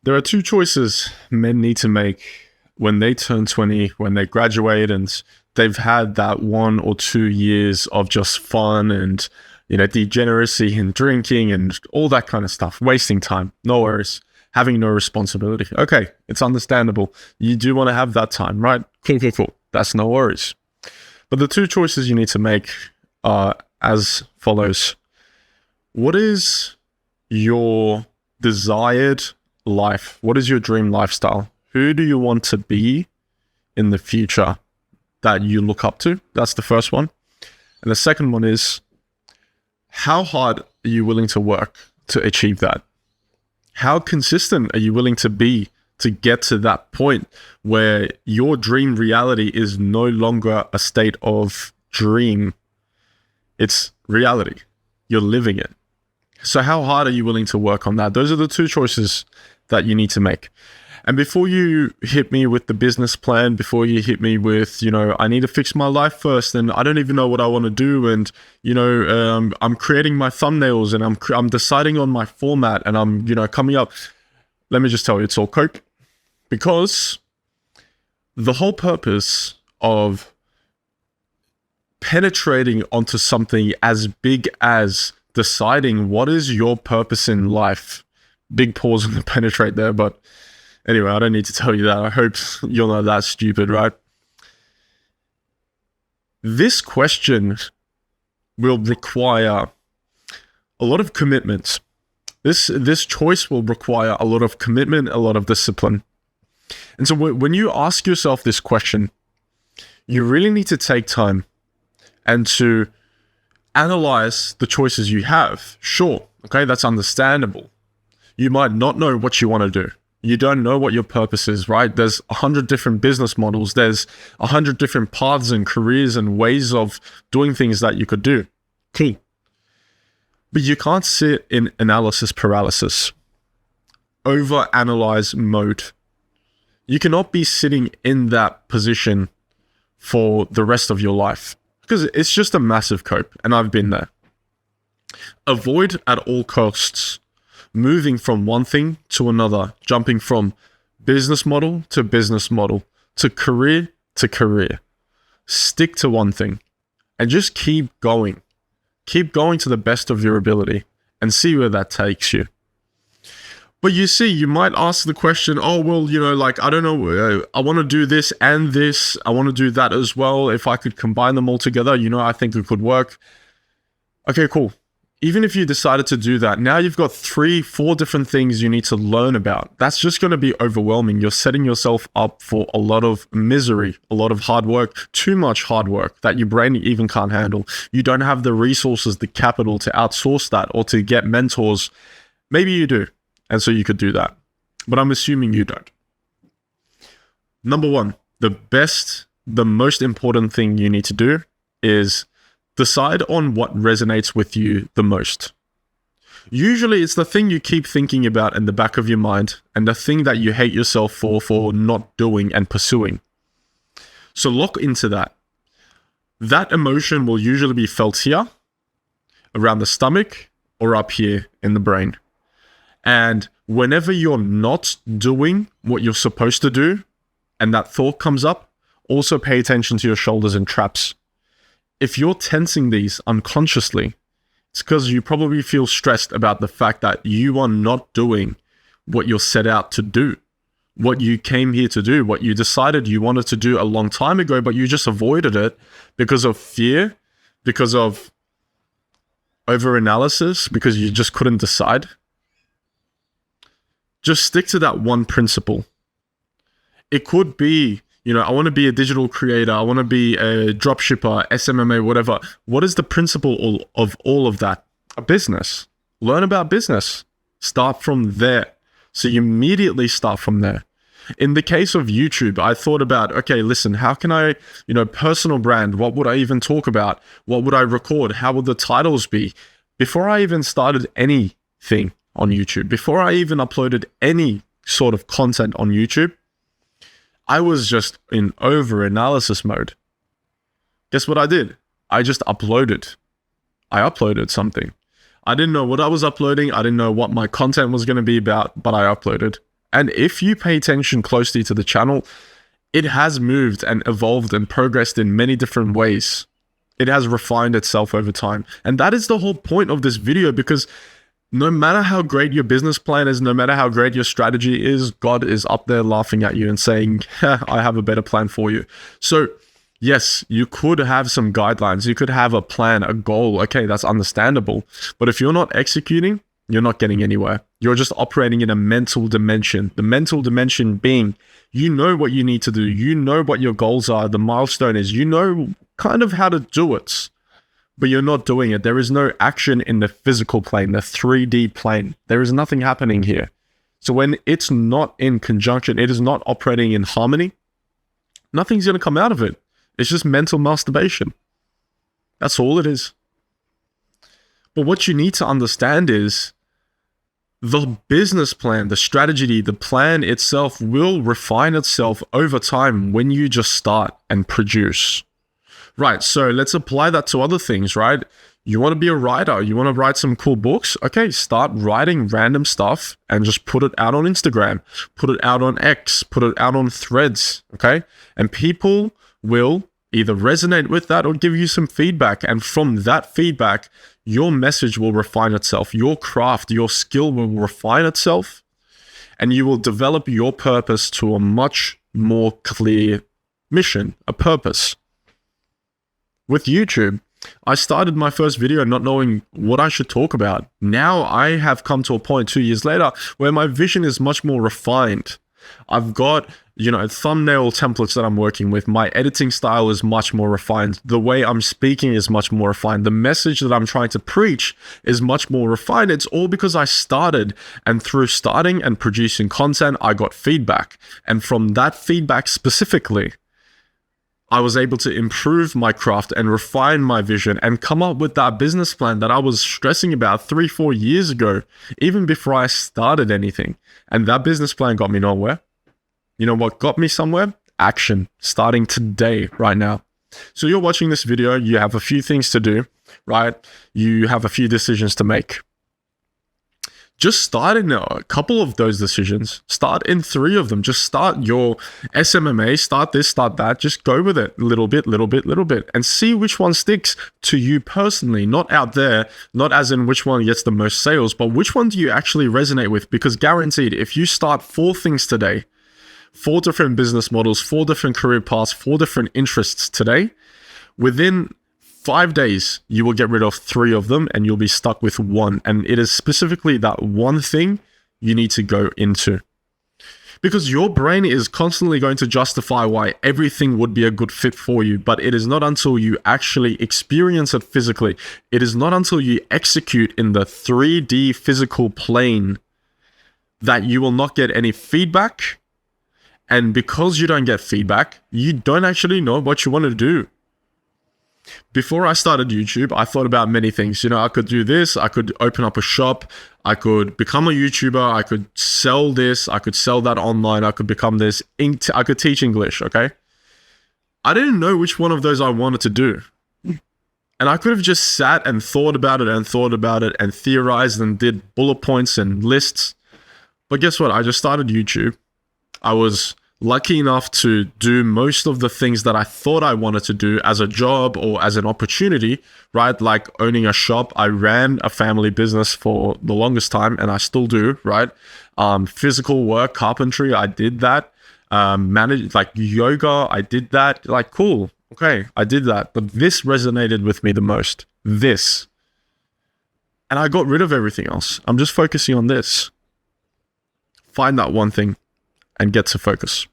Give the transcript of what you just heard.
There are two choices men need to make when they turn 20, when they graduate, and they've had that 1 or 2 years of just fun and, degeneracy and drinking and all that kind of stuff, wasting time, no worries, having no responsibility. Okay, it's understandable. You do want to have that time, right? Cool. That's no worries. But the two choices you need to make are as follows. What is your desired life? What is your dream lifestyle? Who do you want to be in the future that you look up to? That's the first one. And the second one is, how hard are you willing to work to achieve that? How consistent are you willing to be to get to that point where your dream reality is no longer a state of dream? It's reality. You're living it. So how hard are you willing to work on that? Those are the two choices that you need to make. And before you hit me with the business plan, before you hit me with, I need to fix my life first, and I don't even know what I want to do, and, I'm creating my thumbnails, and I'm deciding on my format, and I'm, coming up. Let me just tell you, it's all cope. Because the whole purpose of penetrating onto something as big as deciding what is your purpose in life, big pause on the penetrate there, but anyway, I don't need to tell you that. I hope you're not that stupid, right? This question will require a lot of commitment. This choice will require a lot of commitment, a lot of discipline. And so when you ask yourself this question, you really need to take time and to analyze the choices you have. Sure, okay, that's understandable. You might not know what you want to do. You don't know what your purpose is, right? There's 100 different business models. There's 100 different paths and careers and ways of doing things that you could do. Cool. But you can't sit in analysis paralysis, overanalyze mode. You cannot be sitting in that position for the rest of your life because it's just a massive cope, and I've been there. Avoid at all costs moving from one thing to another, jumping from business model to business model, to career to career. Stick to one thing and just keep going. Keep going to the best of your ability and see where that takes you. But you see, you might ask the question, oh, well, I don't know, I want to do this and this. I want to do that as well. If I could combine them all together, I think it could work. Okay, cool. Even if you decided to do that, now you've got 3-4 different things you need to learn about. That's just going to be overwhelming. You're setting yourself up for a lot of misery, a lot of hard work, too much hard work that your brain even can't handle. You don't have the resources, the capital to outsource that or to get mentors. Maybe you do, and so you could do that. But I'm assuming you don't. Number one, the most important thing you need to do is decide on what resonates with you the most. Usually it's the thing you keep thinking about in the back of your mind and the thing that you hate yourself for not doing and pursuing. So lock into that. That emotion will usually be felt here, around the stomach, or up here in the brain. And whenever you're not doing what you're supposed to do and that thought comes up, also pay attention to your shoulders and traps. If you're tensing these unconsciously, it's because you probably feel stressed about the fact that you are not doing what you're set out to do, what you came here to do, what you decided you wanted to do a long time ago, but you just avoided it because of fear, because of overanalysis, because you just couldn't decide. Just stick to that one principle. It could be, I want to be a digital creator. I want to be a dropshipper, SMMA, whatever. What is the principle of all of that? A business. Learn about business. Start from there. So you immediately start from there. In the case of YouTube, I thought about, okay, listen, how can I, personal brand, what would I even talk about? What would I record? How would the titles be? Before I even started anything on YouTube, before I even uploaded any sort of content on YouTube, I was just in over-analysis mode. Guess what I did? I just uploaded. I uploaded something. I didn't know what I was uploading. I didn't know what my content was going to be about, but I uploaded. And if you pay attention closely to the channel, it has moved and evolved and progressed in many different ways. It has refined itself over time. And that is the whole point of this video, because no matter how great your business plan is, no matter how great your strategy is, God is up there laughing at you and saying, I have a better plan for you. So yes, you could have some guidelines. You could have a plan, a goal. Okay, that's understandable. But if you're not executing, you're not getting anywhere. You're just operating in a mental dimension. The mental dimension being, you know what you need to do. You know what your goals are. The milestone is, you know kind of how to do it, but you're not doing it. There is no action in the physical plane, the 3D plane. There is nothing happening here. So when it's not in conjunction, it is not operating in harmony, nothing's going to come out of it. It's just mental masturbation. That's all it is. But what you need to understand is the business plan, the strategy, the plan itself will refine itself over time when you just start and produce. Right, so let's apply that to other things, right? You want to be a writer, you want to write some cool books? Okay, start writing random stuff and just put it out on Instagram, put it out on X, put it out on Threads, okay? And people will either resonate with that or give you some feedback. And from that feedback, your message will refine itself. Your craft, your skill will refine itself, and you will develop your purpose to a much more clear mission, a purpose. With YouTube, I started my first video not knowing what I should talk about. Now I have come to a point 2 years later where my vision is much more refined. I've got, thumbnail templates that I'm working with. My editing style is much more refined. The way I'm speaking is much more refined. The message that I'm trying to preach is much more refined. It's all because I started, and through starting and producing content, I got feedback. And from that feedback specifically, I was able to improve my craft and refine my vision and come up with that business plan that I was stressing about 3-4 years ago, even before I started anything. And that business plan got me nowhere. You know what got me somewhere? Action, starting today, right now. So you're watching this video, you have a few things to do, right? You have a few decisions to make. Just start in a couple of those decisions. Start in 3 of them. Just start your SMMA, start this, start that. Just go with it little bit, and see which one sticks to you personally, not out there, not as in which one gets the most sales, but which one do you actually resonate with? Because guaranteed, if you start 4 things today, 4 different business models, 4 different career paths, 4 different interests today, within 5 days, you will get rid of 3 of them and you'll be stuck with 1. And it is specifically that one thing you need to go into. Because your brain is constantly going to justify why everything would be a good fit for you, but it is not until you actually experience it physically, it is not until you execute in the 3D physical plane that you will not get any feedback. And because you don't get feedback, you don't actually know what you want to do. Before I started YouTube, I thought about many things. I could do this, I could open up a shop, I could become a YouTuber, I could sell this, I could sell that online, I could become this, I could teach English, okay? I didn't know which one of those I wanted to do. And I could have just sat and thought about it and theorized and did bullet points and lists. But guess what? I just started YouTube. I was lucky enough to do most of the things that I thought I wanted to do as a job or as an opportunity, right? Like owning a shop. I ran a family business for the longest time, and I still do, right? Physical work, carpentry, I did that. Managed like yoga, I did that. Like, cool. Okay, I did that. But this resonated with me the most. This. And I got rid of everything else. I'm just focusing on this. Find that one thing and get to focus.